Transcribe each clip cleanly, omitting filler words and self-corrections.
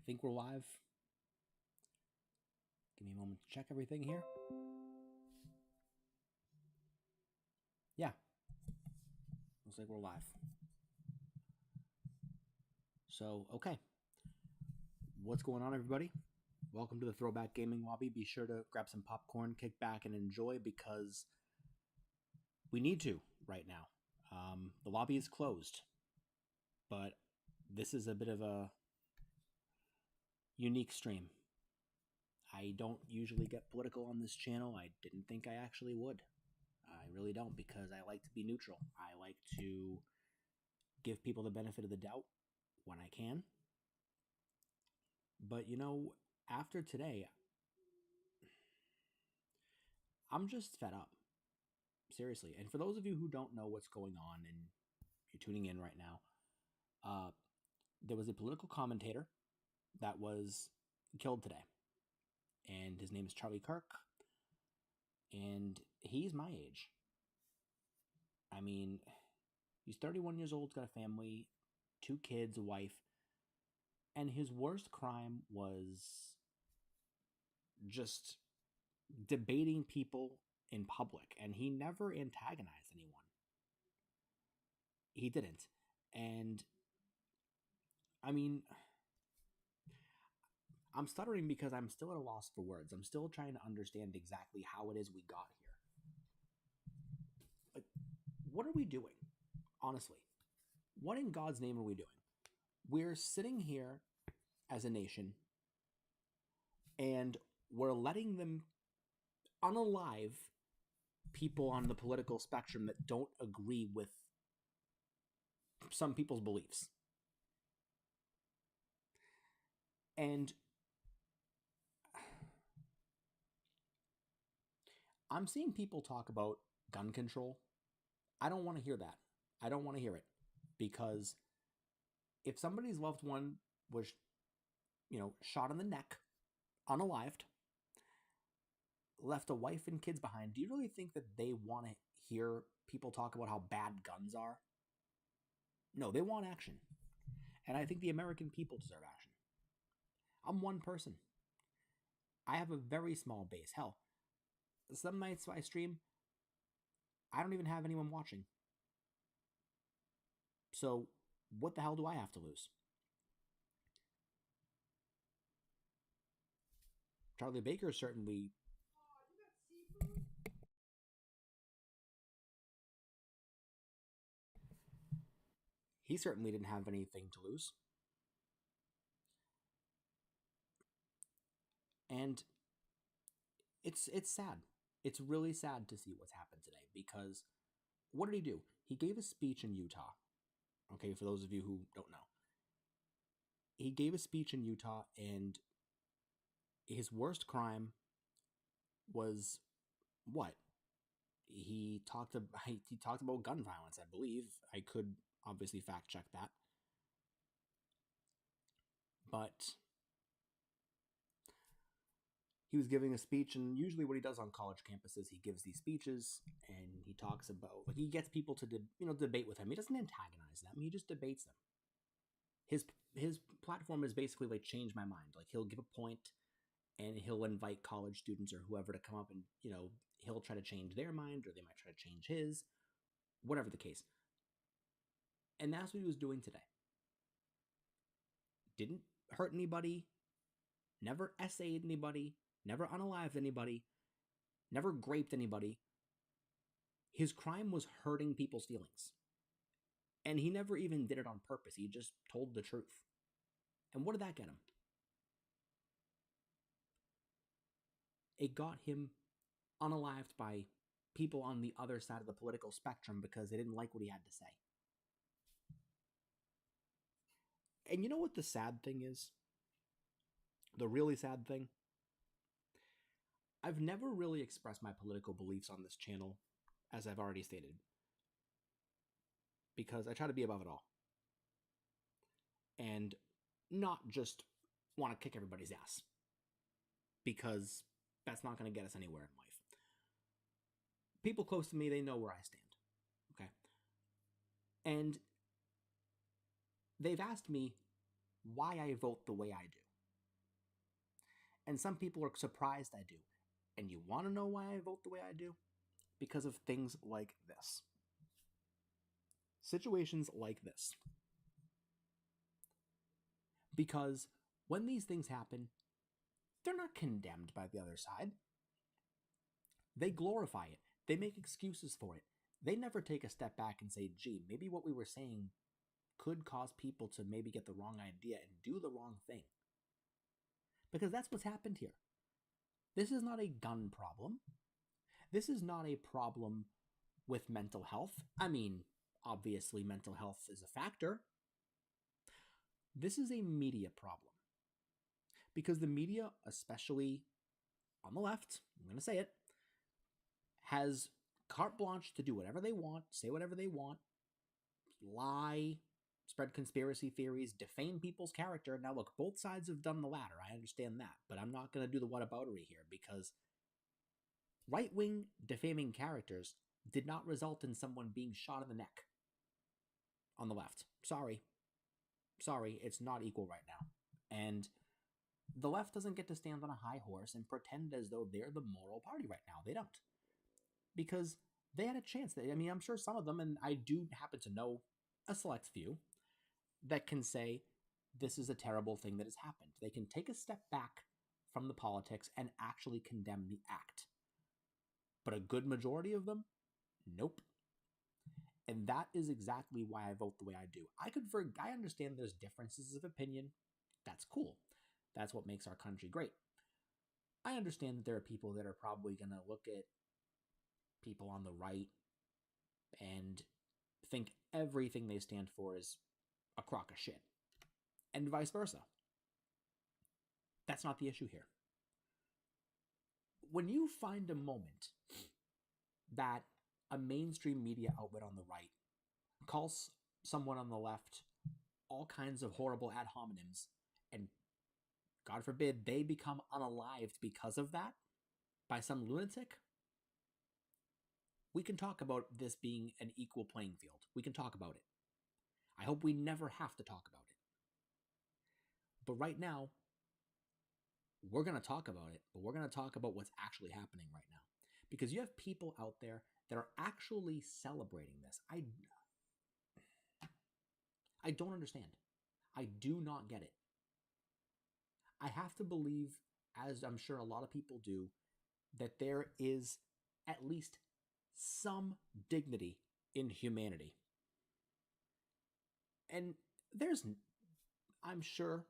think we're live. Give me a moment to check everything here. Yeah, looks like we're live. So, okay. What's going on, everybody? Welcome to the Throwback Gaming Lobby. Be sure to grab some popcorn, kick back, and enjoy because we need to right now. The lobby is closed, but this is a bit of a unique stream. I don't usually get political on this channel. I didn't think I actually would. I really don't, because I like to be neutral. I like to give people the benefit of the doubt when I can. But, after today, I'm just fed up. Seriously. And for those of you who don't know what's going on and you're tuning in right now, there was a political commentator that was killed today. And his name is Charlie Kirk. And he's my age. I mean, he's 31 years old, got a family, 2 kids, a wife. And his worst crime was just debating people in public. And he never antagonized anyone. He didn't. And, I mean, I'm stuttering because I'm still at a loss for words. I'm still trying to understand exactly how it is we got here. Like, what are we doing? Honestly, what in God's name are we doing? We're sitting here as a nation and we're letting them unalive people on the political spectrum that don't agree with some people's beliefs. And I'm seeing people talk about gun control. I don't want to hear that. I don't want to hear it, because if somebody's loved one was, shot in the neck, unalived, left a wife and kids behind, do you really think that they want to hear people talk about how bad guns are? No, they want action. And I think the American people deserve action. I'm one person. I have a very small base. Hell, some nights I stream, I don't even have anyone watching. So what the hell do I have to lose? Charlie Baker certainly... He certainly didn't have anything to lose. And it's sad. It's really sad to see what's happened today, because what did he do? He gave a speech in Utah. Okay, for those of you who don't know. He gave a speech in Utah, and his worst crime was what? He talked about gun violence, I believe. I could obviously fact check that. But he was giving a speech, and usually what he does on college campuses, he gives these speeches, and he talks about, like, he gets people to debate with him. He doesn't antagonize them, he just debates them. His platform is basically like change my mind. Like, he'll give a point, and he'll invite college students or whoever to come up, and he'll try to change their mind, or they might try to change his, whatever the case. And that's what he was doing today. Didn't hurt anybody, never essayed anybody, never unalived anybody, never raped anybody. His crime was hurting people's feelings. And he never even did it on purpose. He just told the truth. And what did that get him? It got him unalived by people on the other side of the political spectrum because they didn't like what he had to say. And you know what the sad thing is? The really sad thing? I've never really expressed my political beliefs on this channel, as I've already stated, because I try to be above it all. And not just want to kick everybody's ass, because that's not going to get us anywhere in life. People close to me, they know where I stand. Okay? And they've asked me why I vote the way I do. And some people are surprised I do. And you want to know why I vote the way I do? Because of things like this. Situations like this. Because when these things happen, they're not condemned by the other side. They glorify it. They make excuses for it. They never take a step back and say, gee, maybe what we were saying could cause people to maybe get the wrong idea and do the wrong thing. Because that's what's happened here. This is not a gun problem. This is not a problem with mental health. I mean, obviously mental health is a factor. This is a media problem. Because the media, especially on the left, I'm going to say it, has carte blanche to do whatever they want, say whatever they want, lie, spread conspiracy theories, defame people's character. Now, look, both sides have done the latter. I understand that. But I'm not going to do the whataboutery here because right-wing defaming characters did not result in someone being shot in the neck on the left. Sorry, it's not equal right now. And the left doesn't get to stand on a high horse and pretend as though they're the moral party right now. They don't. Because they had a chance. I mean, I'm sure some of them, and I do happen to know a select few, that can say this is a terrible thing that has happened. They can take a step back from the politics and actually condemn the act. But a good majority of them, nope. And that is exactly why I vote the way I do. I understand there's differences of opinion. That's cool. That's what makes our country great. I understand that there are people that are probably going to look at people on the right and think everything they stand for is a crock of shit. And vice versa. That's not the issue here. When you find a moment that a mainstream media outlet on the right calls someone on the left all kinds of horrible ad hominems, and God forbid they become unalived because of that by some lunatic, we can talk about this being an equal playing field. We can talk about it. I hope we never have to talk about it. But right now, we're going to talk about it, but we're going to talk about what's actually happening right now. Because you have people out there that are actually celebrating this. I don't understand. I do not get it. I have to believe, as I'm sure a lot of people do, that there is at least some dignity in humanity. And there's, I'm sure,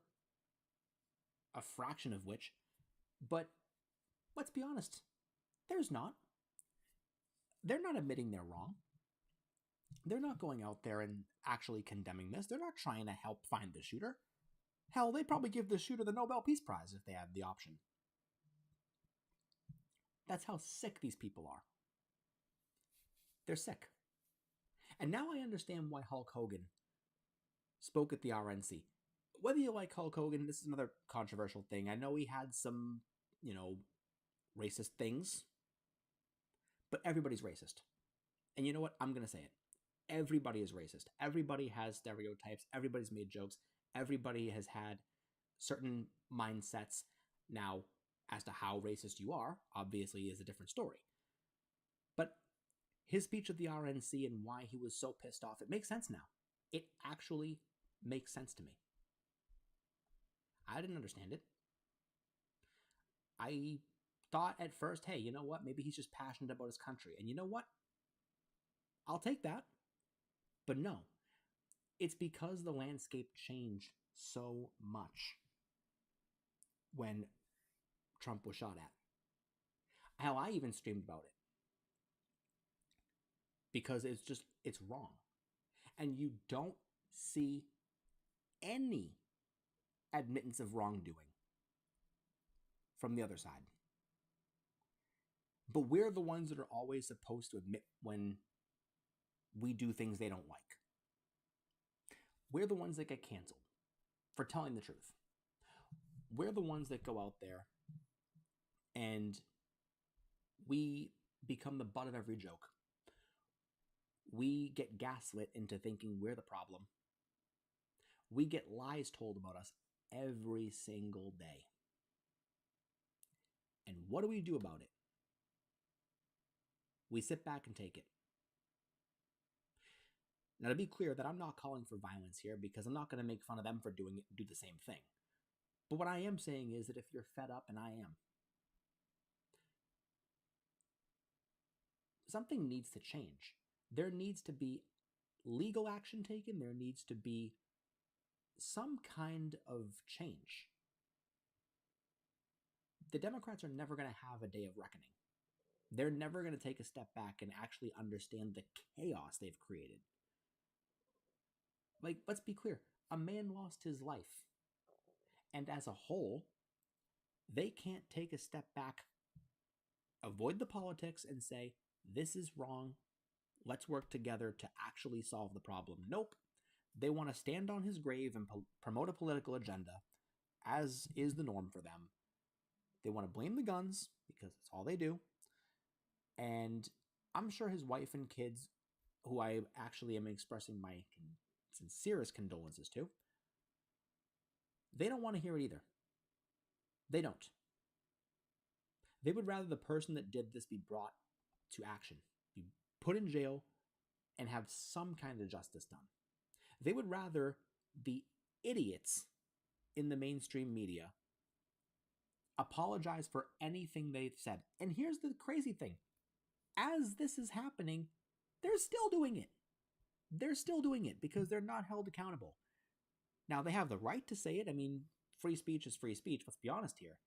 a fraction of which, but let's be honest, there's not. They're not admitting they're wrong. They're not going out there and actually condemning this. They're not trying to help find the shooter. Hell, they'd probably give the shooter the Nobel Peace Prize if they had the option. That's how sick these people are. They're sick. And now I understand why Hulk Hogan spoke at the RNC. Whether you like Hulk Hogan, this is another controversial thing. I know he had some, racist things, but everybody's racist. And you know what? I'm going to say it. Everybody is racist. Everybody has stereotypes. Everybody's made jokes. Everybody has had certain mindsets. Now, as to how racist you are, obviously is a different story. But his speech at the RNC and why he was so pissed off, it makes sense now. It actually makes sense to me. I didn't understand it. I thought at first, hey, you know what? Maybe he's just passionate about his country. And you know what? I'll take that. But no, it's because the landscape changed so much when Trump was shot at. Hell, I even streamed about it. Because it's wrong. And you don't see any admittance of wrongdoing from the other side. But we're the ones that are always supposed to admit when we do things they don't like. We're the ones that get canceled for telling the truth. We're the ones that go out there and we become the butt of every joke. We get gaslit into thinking we're the problem. We get lies told about us every single day. And what do we do about it? We sit back and take it. Now, to be clear, that I'm not calling for violence here, because I'm not going to make fun of them for doing it, do the same thing. But what I am saying is that if you're fed up, and I am, something needs to change. There needs to be legal action taken. There needs to be some kind of change. The Democrats are never going to have a day of reckoning. They're never going to take a step back and actually understand the chaos they've created. Like, let's be clear. A man lost his life. And as a whole, they can't take a step back, avoid the politics, and say, this is wrong. Let's work together to actually solve the problem. Nope. They want to stand on his grave and promote a political agenda, as is the norm for them. They want to blame the guns, because it's all they do. And I'm sure his wife and kids, who I actually am expressing my sincerest condolences to, they don't want to hear it either. They don't. They would rather the person that did this be brought to action, be put in jail, and have some kind of justice done. They would rather the idiots in the mainstream media apologize for anything they've said. And here's the crazy thing. As this is happening, they're still doing it. They're still doing it because they're not held accountable. Now, they have the right to say it. I mean, free speech is free speech. Let's be honest here.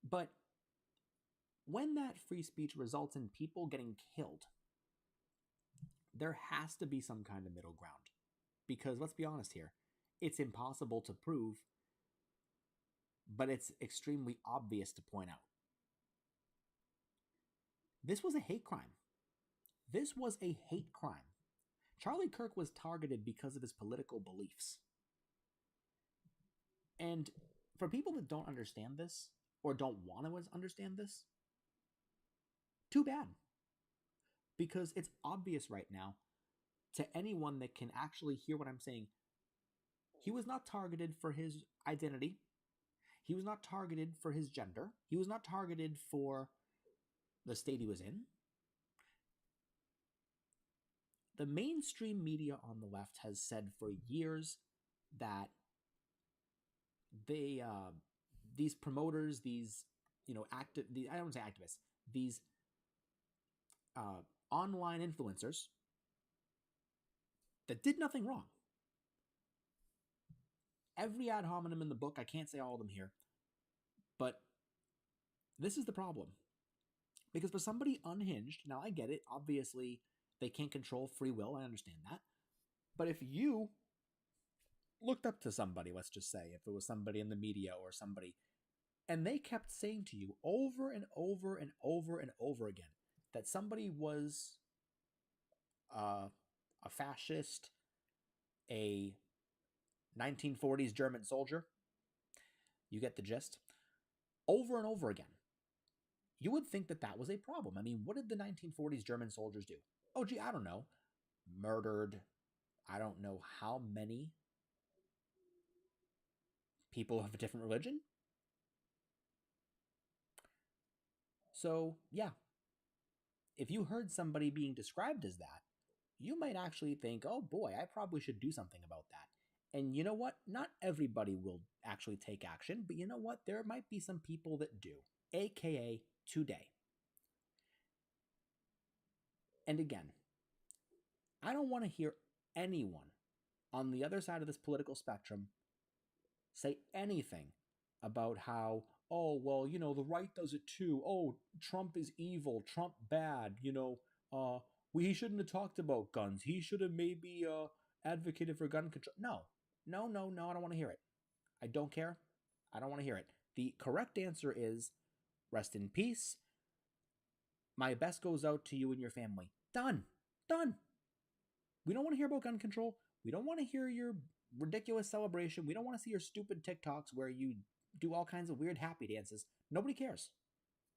But when that free speech results in people getting killed, there has to be some kind of middle ground. Because let's be honest here, it's impossible to prove, but it's extremely obvious to point out. This was a hate crime. This was a hate crime. Charlie Kirk was targeted because of his political beliefs. And for people that don't understand this, or don't want to understand this, too bad. Because it's obvious right now to anyone that can actually hear what I'm saying. He was not targeted for his identity. He was not targeted for his gender. He was not targeted for the state he was in. The mainstream media on the left has said for years that these promoters, these I don't want to say activists, these online influencers that did nothing wrong. Every ad hominem in the book, I can't say all of them here, but this is the problem. Because for somebody unhinged, now I get it, obviously they can't control free will, I understand that. But if you looked up to somebody, let's just say, if it was somebody in the media or somebody, and they kept saying to you over and over and over and over again that somebody was a fascist, a 1940s German soldier, you get the gist, over and over again, you would think that that was a problem. I mean, what did the 1940s German soldiers do? Oh, gee, I don't know. Murdered, I don't know how many people of a different religion. So, yeah. If you heard somebody being described as that, you might actually think, oh boy, I probably should do something about that. And you know what? Not everybody will actually take action, but you know what? There might be some people that do, aka today. And again, I don't want to hear anyone on the other side of this political spectrum say anything about how, oh, well, the right does it too. Oh, Trump is evil, Trump bad, he shouldn't have talked about guns. He should have maybe advocated for gun control. No, I don't want to hear it. I don't care. I don't want to hear it. The correct answer is rest in peace. My best goes out to you and your family. Done. We don't want to hear about gun control. We don't want to hear your ridiculous celebration. We don't want to see your stupid TikToks where you do all kinds of weird happy dances. Nobody cares.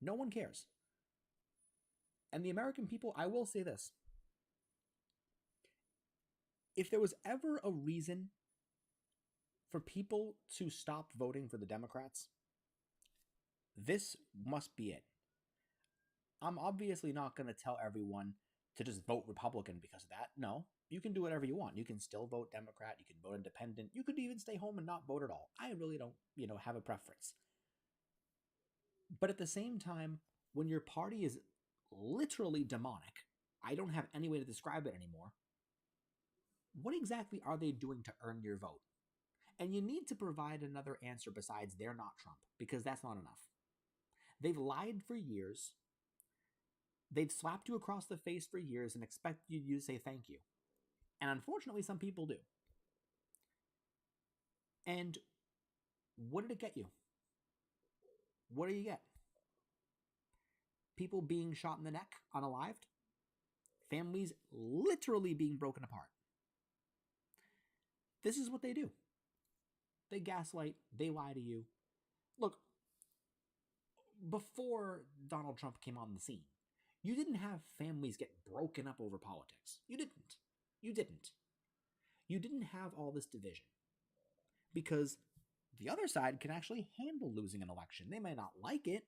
No one cares. And the American people, I will say this. If there was ever a reason for people to stop voting for the Democrats, This must be it. I'm obviously not going to tell everyone to just vote Republican because of that. No, you can do whatever you want. You can still vote Democrat. You can vote independent. You could even stay home and not vote at all. I really don't, have a preference. But at the same time, when your party is literally demonic, I don't have any way to describe it anymore. What exactly are they doing to earn your vote? And you need to provide another answer besides they're not Trump, because that's not enough. They've lied for years. They've slapped you across the face for years and expect you to say thank you. And unfortunately, some people do. And what did it get you? What do you get? People being shot in the neck, unalived. Families literally being broken apart. This is what they do. They gaslight, they lie to you. Look, before Donald Trump came on the scene, you didn't have families get broken up over politics. You didn't. You didn't. You didn't have all this division. Because the other side can actually handle losing an election. They may not like it.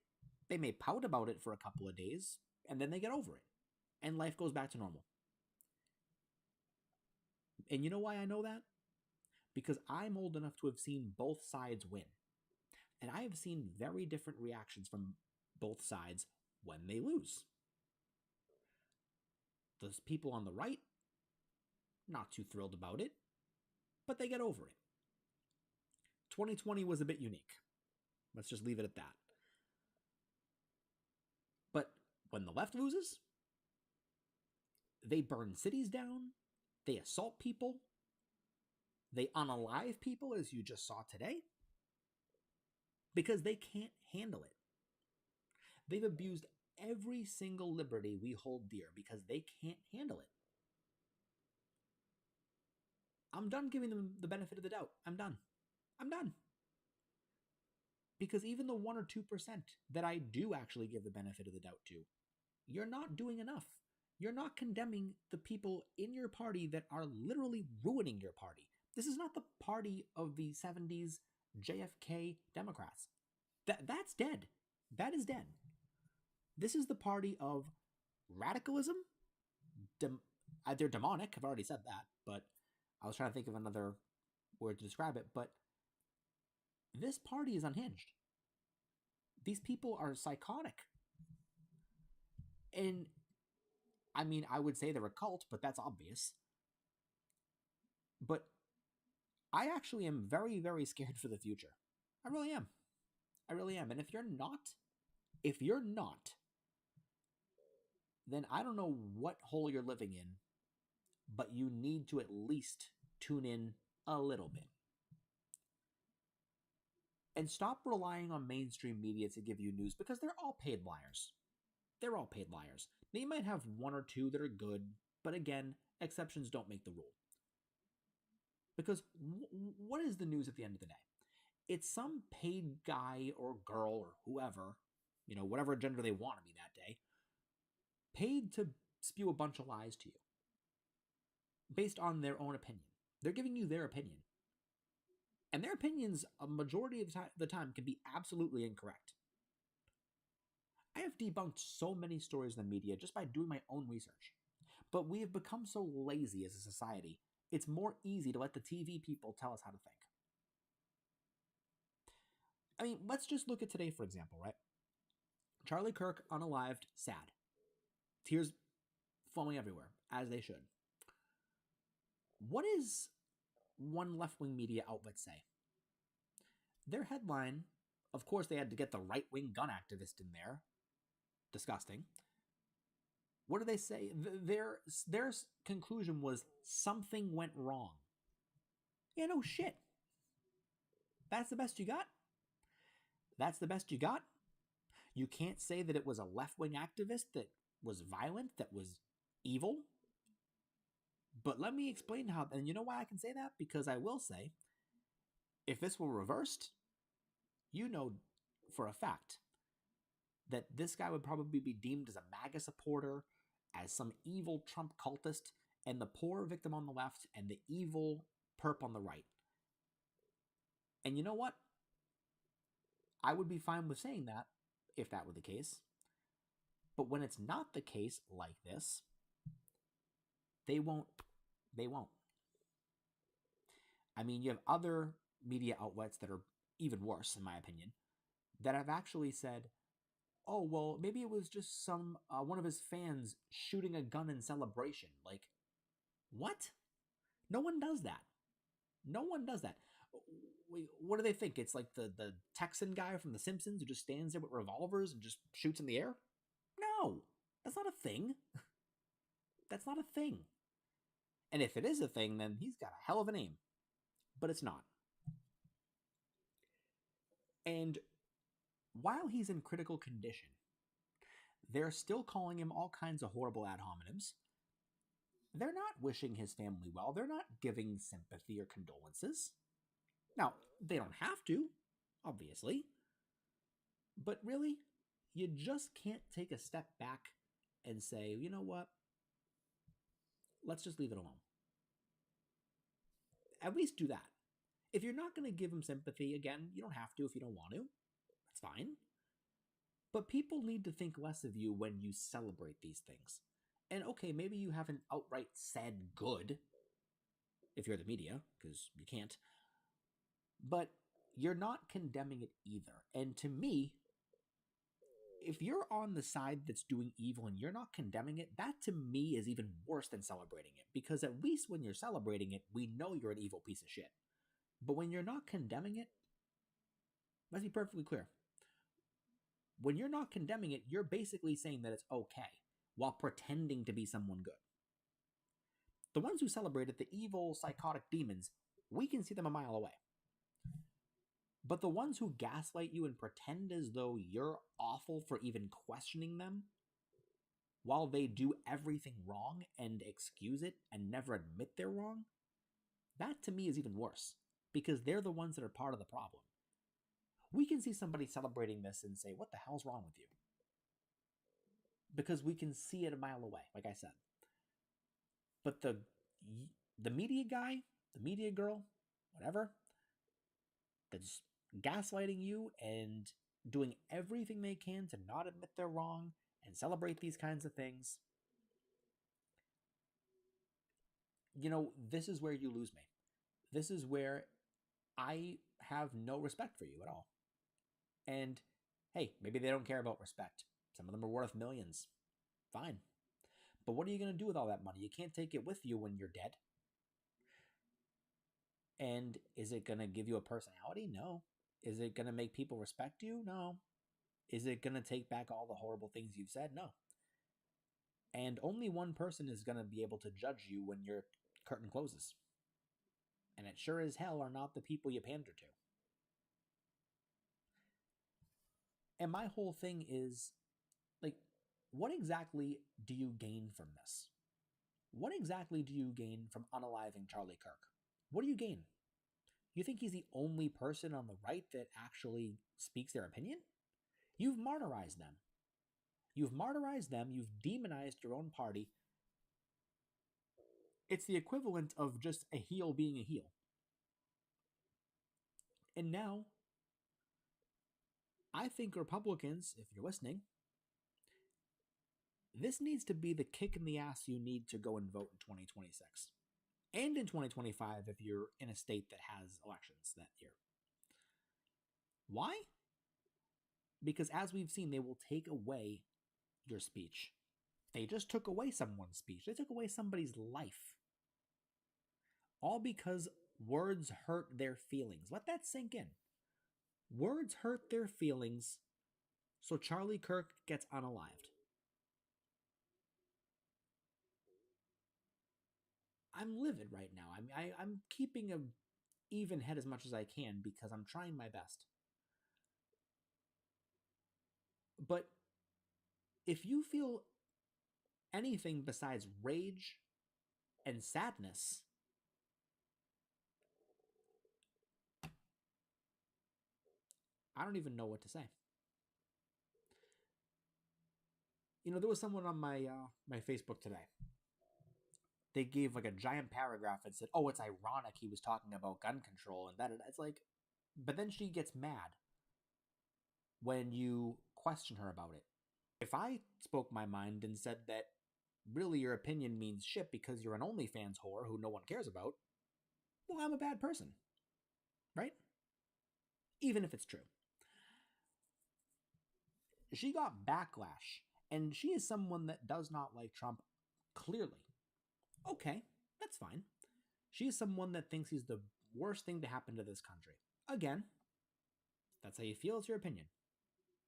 They may pout about it for a couple of days, and then they get over it. And life goes back to normal. And you know why I know that? Because I'm old enough to have seen both sides win. And I have seen very different reactions from both sides when they lose. Those people on the right, not too thrilled about it, but they get over it. 2020 was a bit unique. Let's just leave it at that. But when the left loses, they burn cities down, they assault people, they unalive people, as you just saw today, because they can't handle it. They've abused every single liberty we hold dear because they can't handle it. I'm done giving them the benefit of the doubt. I'm done. Because even the 1 or 2% that I do actually give the benefit of the doubt to, you're not doing enough. You're not condemning the people in your party that are literally ruining your party. This is not the party of the 70s JFK Democrats. That's dead. That is dead. This is the party of radicalism. They're demonic. I've already said that, but I was trying to think of another word to describe it. But this party is unhinged. These people are psychotic. And I mean, I would say they're a cult, but that's obvious. But I actually am very, very scared for the future. I really am. I really am. And if you're not, then I don't know what hole you're living in, but you need to at least tune in a little bit. And stop relying on mainstream media to give you news, because they're all paid liars. They're all paid liars. They might have 1 or 2 that are good, but again, exceptions don't make the rule. Because what is the news at the end of the day? It's some paid guy or girl or whoever, whatever gender they want to be that day, paid to spew a bunch of lies to you based on their own opinion. They're giving you their opinion. And their opinions, a majority of the time, can be absolutely incorrect. I have debunked so many stories in the media just by doing my own research. But we have become so lazy as a society, it's more easy to let the TV people tell us how to think. I mean, let's just look at today, for example, right? Charlie Kirk, unalived, sad. Tears flowing everywhere, as they should. What is one left-wing media outlet say? Their headline, of course they had to get the right-wing gun activist in there. Disgusting. What do they say? Their conclusion was something went wrong. Yeah, no shit. That's the best you got? That's the best you got? You can't say that it was a left-wing activist that was violent, that was evil? But let me explain how, and you know why I can say that? Because I will say, if this were reversed, you know for a fact that this guy would probably be deemed as a MAGA supporter, as some evil Trump cultist, and the poor victim on the left and the evil perp on the right. And you know what? I would be fine with saying that if that were the case. But when it's not the case like this, they won't. They won't. I mean, you have other media outlets that are even worse, in my opinion, that have actually said, "Oh, well, maybe it was just one of his fans shooting a gun in celebration." Like, what? No one does that. No one does that. What do they think? It's like the Texan guy from The Simpsons who just stands there with revolvers and just shoots in the air? No, that's not a thing. That's not a thing. And if it is a thing, then he's got a hell of a name. But it's not. And while he's in critical condition, they're still calling him all kinds of horrible ad hominems. They're not wishing his family well. They're not giving sympathy or condolences. Now, they don't have to, obviously. But really, you just can't take a step back and say, you know what? Let's just leave it alone. At least do that. If you're not going to give him sympathy, again, you don't have to if you don't want to. That's fine. But people need to think less of you when you celebrate these things. And okay, maybe you haven't outright said good, if you're the media, because you can't. But you're not condemning it either. And to me, if you're on the side that's doing evil and you're not condemning it, that to me is even worse than celebrating it. Because at least when you're celebrating it, we know you're an evil piece of shit. But when you're not condemning it, let's be perfectly clear. When you're not condemning it, you're basically saying that it's okay while pretending to be someone good. The ones who celebrate it, the evil, psychotic demons, we can see them a mile away. But the ones who gaslight you and pretend as though you're awful for even questioning them, while they do everything wrong and excuse it and never admit they're wrong, that to me is even worse, because they're the ones that are part of the problem. We can see somebody celebrating this and say, what the hell's wrong with you? Because we can see it a mile away, like I said. But the media guy, the media girl, whatever, that's gaslighting you and doing everything they can to not admit they're wrong and celebrate these kinds of things, you know, this is where you lose me. This is where I have no respect for you at all. And hey, maybe they don't care about respect. Some of them are worth millions. Fine. But what are you going to do with all that money? You can't take it with you when you're dead. And is it going to give you a personality? No. Is it going to make people respect you? No. Is it going to take back all the horrible things you've said? No. And only one person is going to be able to judge you when your curtain closes. And it sure as hell are not the people you pander to. And my whole thing is, like, what exactly do you gain from this? What exactly do you gain from unaliving Charlie Kirk? What do you gain? You think he's the only person on the right that actually speaks their opinion? You've martyrized them. You've martyrized them. You've demonized your own party. It's the equivalent of just a heel being a heel. And now, I think Republicans, if you're listening, this needs to be the kick in the ass you need to go and vote in 2026. And in 2025 if you're in a state that has elections that year. Why? Because as we've seen, they will take away your speech. They just took away someone's speech. They took away somebody's life. All because words hurt their feelings. Let that sink in. Words hurt their feelings, so Charlie Kirk gets unalived. I'm livid right now. I'm keeping a even head as much as I can because I'm trying my best. But if you feel anything besides rage and sadness, I don't even know what to say. You know, there was someone on my Facebook today. They gave like a giant paragraph and said, "Oh, it's ironic he was talking about gun control and that." It's like, but then she gets mad when you question her about it. If I spoke my mind and said that really your opinion means shit because you're an OnlyFans whore who no one cares about, well, I'm a bad person, right? Even if it's true. She got backlash, and she is someone that does not like Trump, clearly. Okay, that's fine. She is someone that thinks he's the worst thing to happen to this country. Again, that's how you feel, it's your opinion.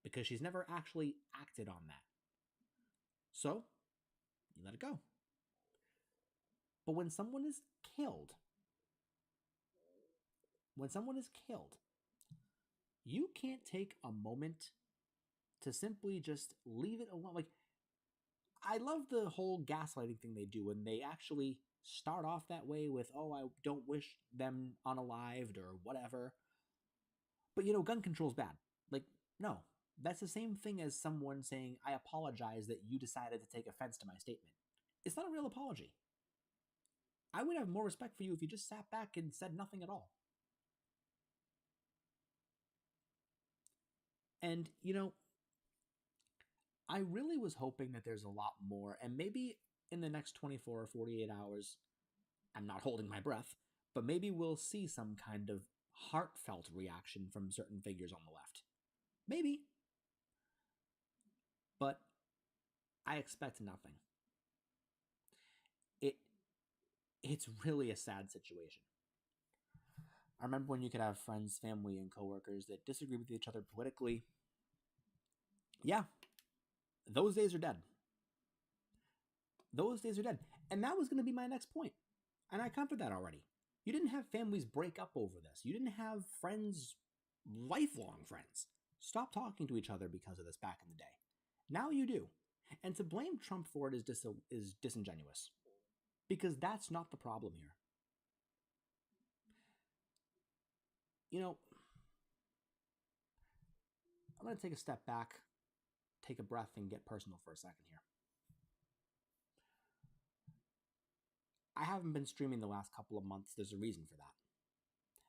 Because she's never actually acted on that. So, you let it go. But when someone is killed, you can't take a moment to simply just leave it alone. Like, I love the whole gaslighting thing they do when they actually start off that way with, oh, I don't wish them unalived or whatever. But, gun control's bad. Like, no. That's the same thing as someone saying, I apologize that you decided to take offense to my statement. It's not a real apology. I would have more respect for you if you just sat back and said nothing at all. And, I really was hoping that there's a lot more, and maybe in the next 24 or 48 hours, I'm not holding my breath, but maybe we'll see some kind of heartfelt reaction from certain figures on the left. Maybe. But I expect nothing. It's really a sad situation. I remember when you could have friends, family, and coworkers that disagree with each other politically. Yeah, those days are dead. Those days are dead. And that was going to be my next point. And I covered that already. You didn't have families break up over this. You didn't have friends, lifelong friends, stop talking to each other because of this back in the day. Now you do. And to blame Trump for it is disingenuous. Because that's not the problem here. I'm going to take a step back, take a breath, and get personal for a second here. I haven't been streaming the last couple of months. There's a reason for that.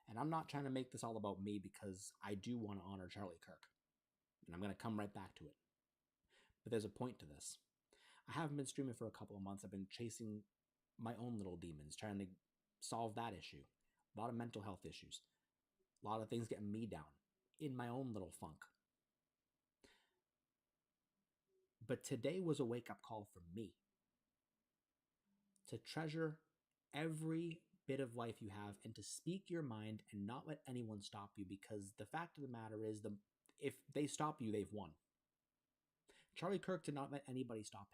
And I'm not trying to make this all about me because I do want to honor Charlie Kirk. And I'm going to come right back to it. But there's a point to this. I haven't been streaming for a couple of months. I've been chasing my own little demons, trying to solve that issue. A lot of mental health issues. A lot of things getting me down in my own little funk. But today was a wake-up call for me to treasure every bit of life you have and to speak your mind and not let anyone stop you, because the fact of the matter is, if they stop you, they've won. Charlie Kirk did not let anybody stop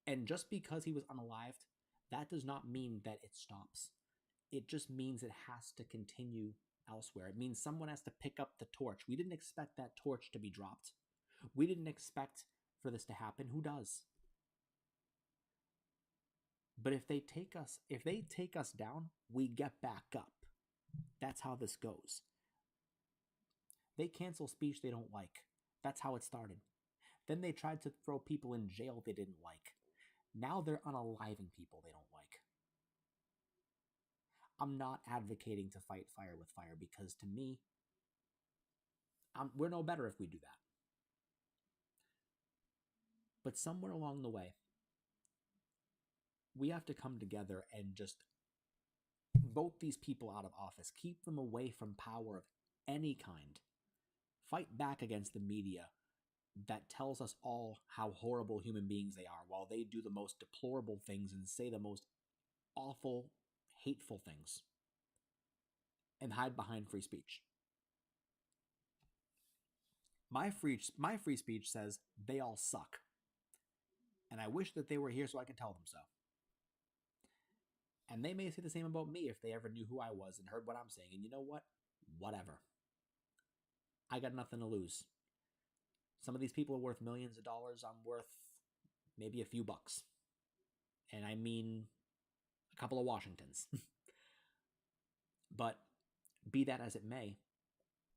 him. And just because he was unalived, that does not mean that it stops. It just means it has to continue elsewhere. It means someone has to pick up the torch. We didn't expect that torch to be dropped. We didn't expect for this to happen. Who does? But if they take us down, we get back up. That's how this goes. They cancel speech they don't like. That's how it started. Then they tried to throw people in jail they didn't like. Now they're unaliving people they don't like. I'm not advocating to fight fire with fire, because to me, we're no better if we do that. But somewhere along the way, we have to come together and just vote these people out of office. Keep them away from power of any kind. Fight back against the media that tells us all how horrible human beings they are, while they do the most deplorable things and say the most awful, hateful things, and hide behind free speech. My free speech says they all suck. And I wish that they were here so I could tell them so. And they may say the same about me if they ever knew who I was and heard what I'm saying. And you know what? Whatever. I got nothing to lose. Some of these people are worth millions of dollars. I'm worth maybe a few bucks. And I mean a couple of Washingtons. But be that as it may,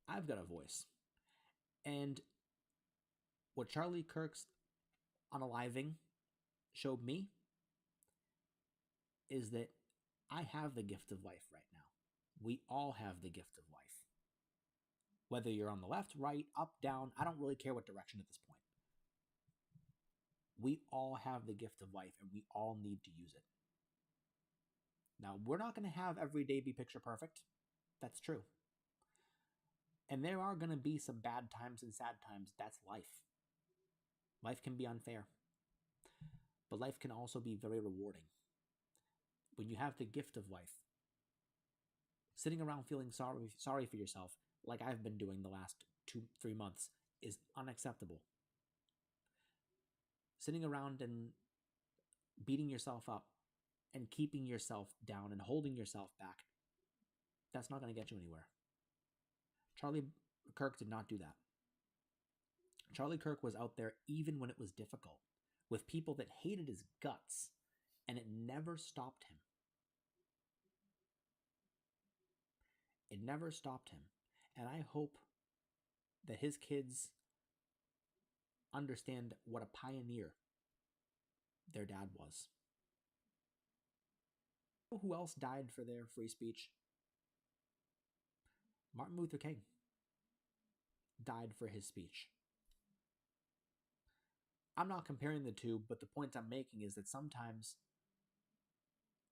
I've got a voice. And what Charlie Kirk's unaliving showed me is that I have the gift of life right now. We all have the gift of life. Whether you're on the left, right, up, down, I don't really care what direction at this point. We all have the gift of life and we all need to use it. Now, we're not going to have every day be picture perfect. That's true. And there are going to be some bad times and sad times. That's life. Life can be unfair. But life can also be very rewarding. When you have the gift of life, sitting around feeling sorry for yourself, like I've been doing the last 2-3 months, is unacceptable. Sitting around and beating yourself up and keeping yourself down and holding yourself back, that's not going to get you anywhere. Charlie Kirk did not do that. Charlie Kirk was out there even when it was difficult, with people that hated his guts, and it never stopped him. It never stopped him. And I hope that his kids understand what a pioneer their dad was. You know who else died for their free speech? Martin Luther King died for his speech. I'm not comparing the two, but the point I'm making is that sometimes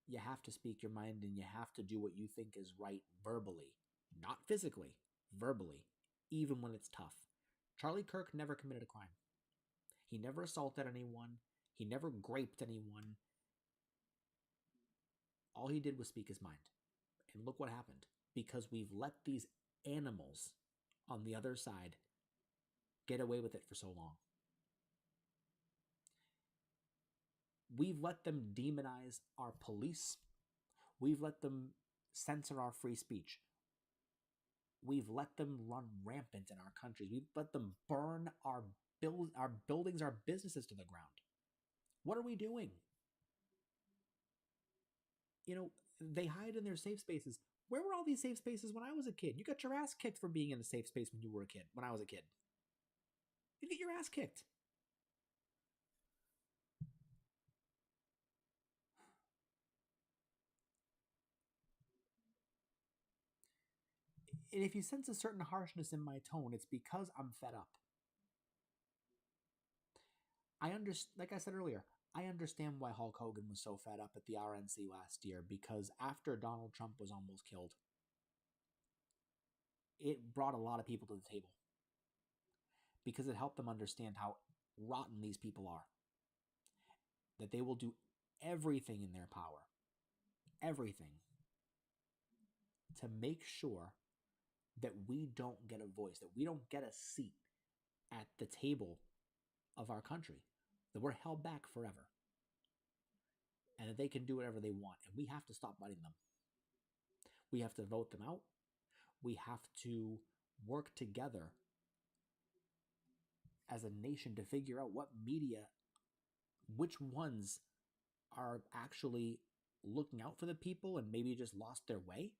you have to speak your mind and you have to do what you think is right verbally, not physically, verbally, even when it's tough. Charlie Kirk never committed a crime. He never assaulted anyone. He never raped anyone. All he did was speak his mind. And look what happened. Because we've let these animals on the other side get away with it for so long. We've let them demonize our police. We've let them censor our free speech. We've let them run rampant in our countries. We've let them burn our buildings, our businesses to the ground. What are we doing? You know, they hide in their safe spaces. Where were all these safe spaces when I was a kid? You got your ass kicked for being in a safe space when you were a kid, when I was a kid. You get your ass kicked. And if you sense a certain harshness in my tone, it's because I'm fed up. Like I said earlier, I understand why Hulk Hogan was so fed up at the RNC last year, because after Donald Trump was almost killed, it brought a lot of people to the table. Because it helped them understand how rotten these people are. That they will do everything in their power, everything, to make sure that we don't get a voice, that we don't get a seat at the table of our country, that we're held back forever, and that they can do whatever they want, and we have to stop letting them. We have to vote them out. We have to work together as a nation to figure out what media, which ones are actually looking out for the people and maybe just lost their way,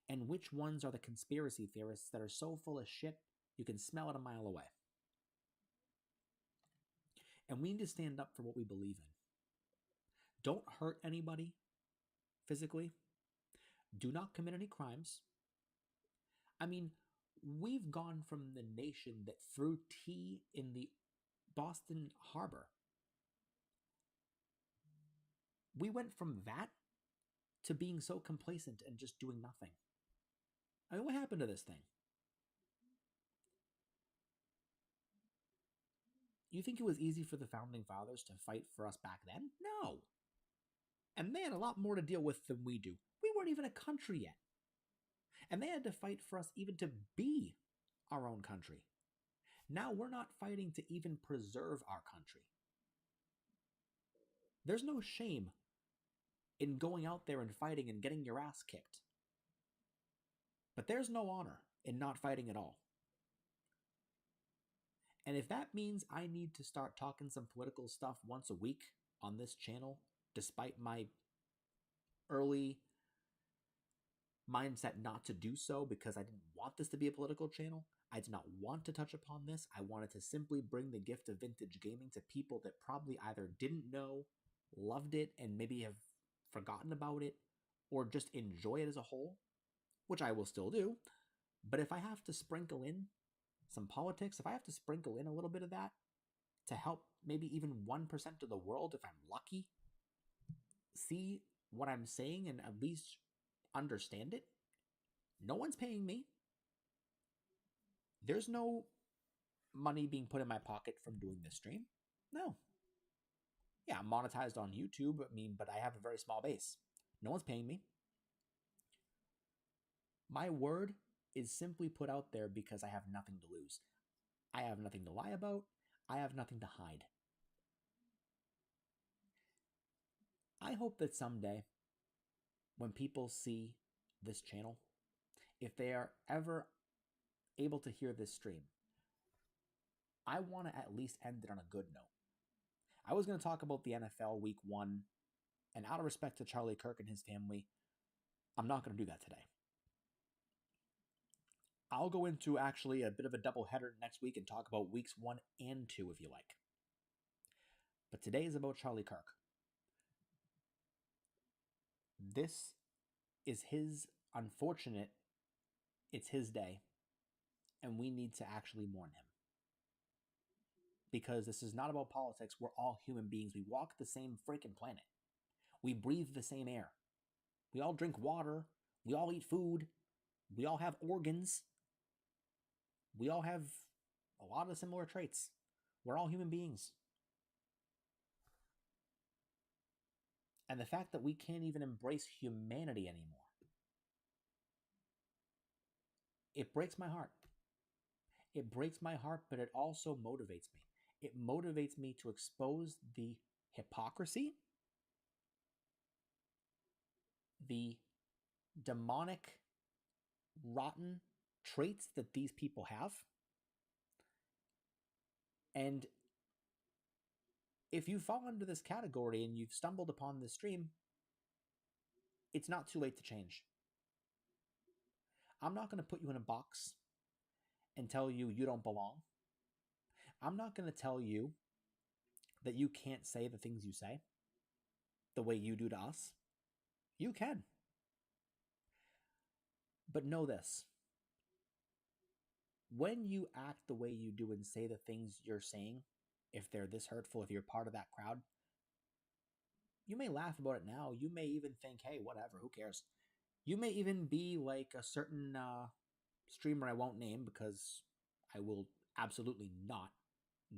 and which ones are the conspiracy theorists that are so full of shit you can smell it a mile away. And we need to stand up for what we believe in. Don't hurt anybody physically. Do not commit any crimes. I mean, we've gone from the nation that threw tea in the Boston Harbor. We went from that to being so complacent and just doing nothing. I mean, what happened to this thing? You think it was easy for the founding fathers to fight for us back then? No. And they had a lot more to deal with than we do. We weren't even a country yet. And they had to fight for us even to be our own country. Now we're not fighting to even preserve our country. There's no shame in going out there and fighting and getting your ass kicked. But there's no honor in not fighting at all. And if that means I need to start talking some political stuff once a week on this channel, despite my early mindset not to do so because I didn't want this to be a political channel, I did not want to touch upon this. I wanted to simply bring the gift of vintage gaming to people that probably either didn't know, loved it, and maybe have forgotten about it, or just enjoy it as a whole, which I will still do. But if I have to sprinkle in some politics, if I have to sprinkle in a little bit of that to help maybe even 1% of the world, if I'm lucky, see what I'm saying and at least understand it, no one's paying me. There's no money being put in my pocket from doing this stream. No. Yeah, I'm monetized on YouTube, but I have a very small base. No one's paying me. My word is simply put out there because I have nothing to lose. I have nothing to lie about. I have nothing to hide. I hope that someday, when people see this channel, if they are ever able to hear this stream, I want to at least end it on a good note. I was going to talk about the NFL Week 1, and out of respect to Charlie Kirk and his family, I'm not going to do that today. I'll go into actually a bit of a doubleheader next week and talk about Weeks 1 and 2 if you like. But today is about Charlie Kirk. This is his unfortunate, it's his day, and we need to actually mourn him. Because this is not about politics. We're all human beings. We walk the same freaking planet. We breathe the same air. We all drink water. We all eat food. We all have organs. We all have a lot of similar traits. We're all human beings. And the fact that we can't even embrace humanity anymore, it breaks my heart. It breaks my heart, but it also motivates me. It motivates me to expose the hypocrisy, the demonic, rotten traits that these people have. And if you fall into this category and you've stumbled upon this stream, it's not too late to change. I'm not going to put you in a box and tell you you don't belong. I'm not going to tell you that you can't say the things you say the way you do to us. You can. But know this. When you act the way you do and say the things you're saying, if they're this hurtful, if you're part of that crowd, you may laugh about it now. You may even think, hey, whatever, who cares? You may even be like a certain streamer I won't name because I will absolutely not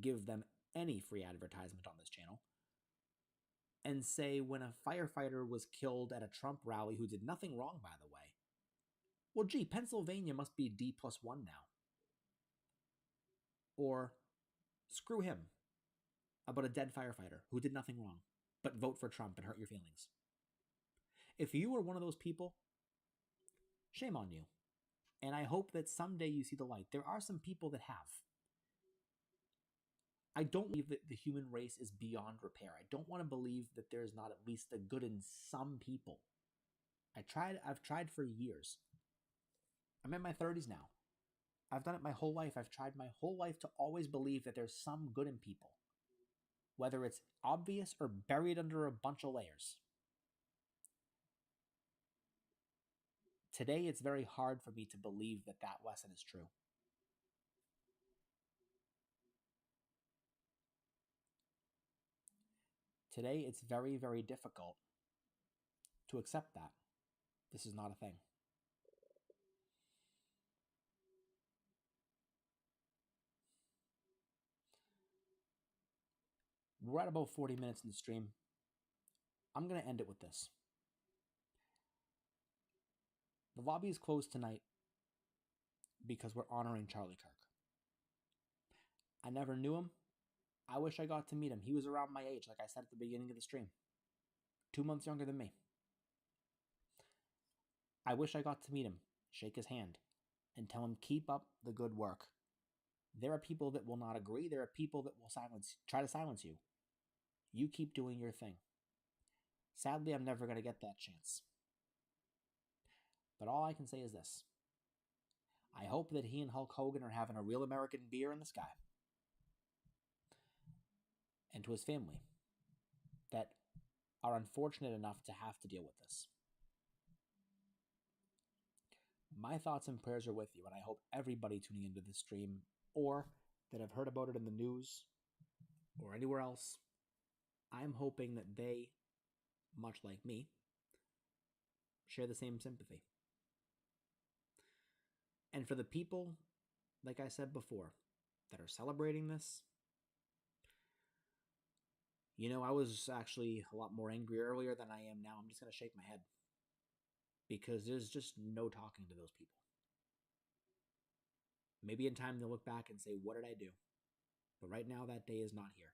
give them any free advertisement on this channel, and say when a firefighter was killed at a Trump rally who did nothing wrong, by the way, well, gee, Pennsylvania must be D+1 now. Or screw him about a dead firefighter who did nothing wrong, but vote for Trump and hurt your feelings. If you were one of those people, shame on you. And I hope that someday you see the light. There are some people that have. I don't believe that the human race is beyond repair. I don't want to believe that there's not at least the good in some people. I've tried for years. I'm in my 30s now. I've done it my whole life. I've tried my whole life to always believe that there's some good in people, whether it's obvious or buried under a bunch of layers. Today, it's very hard for me to believe that that lesson is true. Today, it's very, very difficult to accept that this is not a thing. We're at about 40 minutes in the stream. I'm going to end it with this. The lobby is closed tonight because we're honoring Charlie Kirk. I never knew him. I wish I got to meet him. He was around my age, like I said at the beginning of the stream. 2 months younger than me. I wish I got to meet him, shake his hand, and tell him keep up the good work. There are people that will not agree. There are people that will try to silence you. You keep doing your thing. Sadly, I'm never going to get that chance. But all I can say is this. I hope that he and Hulk Hogan are having a real American beer in the sky. And to his family that are unfortunate enough to have to deal with this. My thoughts and prayers are with you, and I hope everybody tuning into this stream or that have heard about it in the news or anywhere else, I'm hoping that they, much like me, share the same sympathy. And for the people, like I said before, that are celebrating this, I was actually a lot more angry earlier than I am now. I'm just going to shake my head because there's just no talking to those people. Maybe in time they'll look back and say, what did I do? But right now, that day is not here.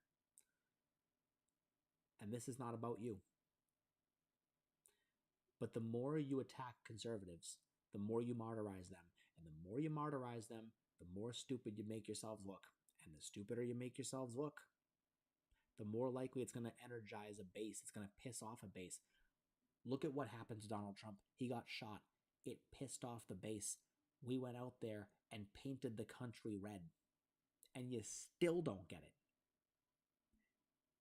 And this is not about you. But the more you attack conservatives, the more you martyrize them. And the more you martyrize them, the more stupid you make yourselves look. And the stupider you make yourselves look, the more likely it's going to energize a base. It's going to piss off a base. Look at what happened to Donald Trump. He got shot. It pissed off the base. We went out there and painted the country red. And you still don't get it.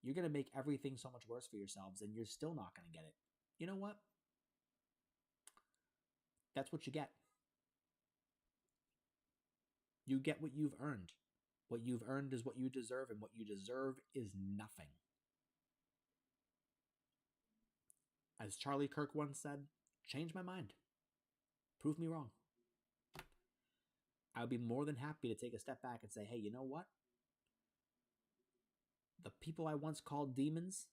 You're going to make everything so much worse for yourselves, and you're still not going to get it. You know what? That's what you get. You get what you've earned. What you've earned is what you deserve, and what you deserve is nothing. As Charlie Kirk once said, change my mind. Prove me wrong. I would be more than happy to take a step back and say, hey, you know what? The people I once called demons,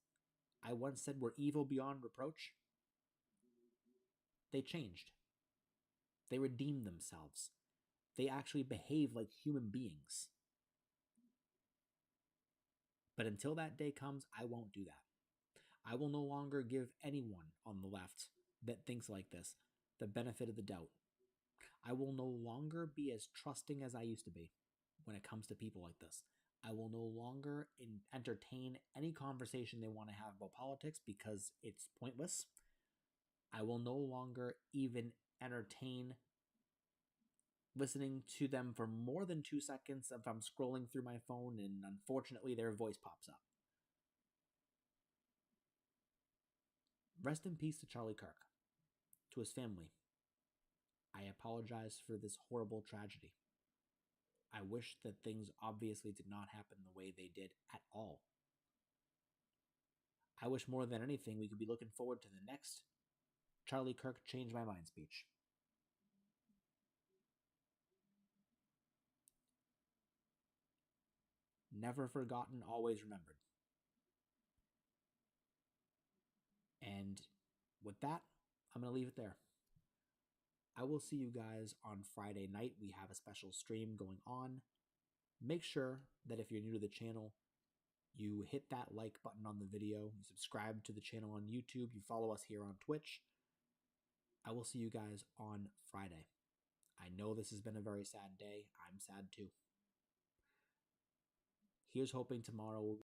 I once said were evil beyond reproach, they changed. They redeemed themselves. They actually behave like human beings. But until that day comes, I won't do that. I will no longer give anyone on the left that thinks like this the benefit of the doubt. I will no longer be as trusting as I used to be when it comes to people like this. I will no longer entertain any conversation they want to have about politics because it's pointless. I will no longer even entertain listening to them for more than 2 seconds if I'm scrolling through my phone and unfortunately their voice pops up. Rest in peace to Charlie Kirk, to his family. I apologize for this horrible tragedy. I wish that things obviously did not happen the way they did at all. I wish more than anything we could be looking forward to the next Charlie Kirk Change My Mind speech. Never forgotten, always remembered. And with that, I'm going to leave it there. I will see you guys on Friday night. We have a special stream going on. Make sure that if you're new to the channel, you hit that like button on the video, you subscribe to the channel on YouTube, you follow us here on Twitch. I will see you guys on Friday. I know this has been a very sad day. I'm sad too. Here's hoping tomorrow will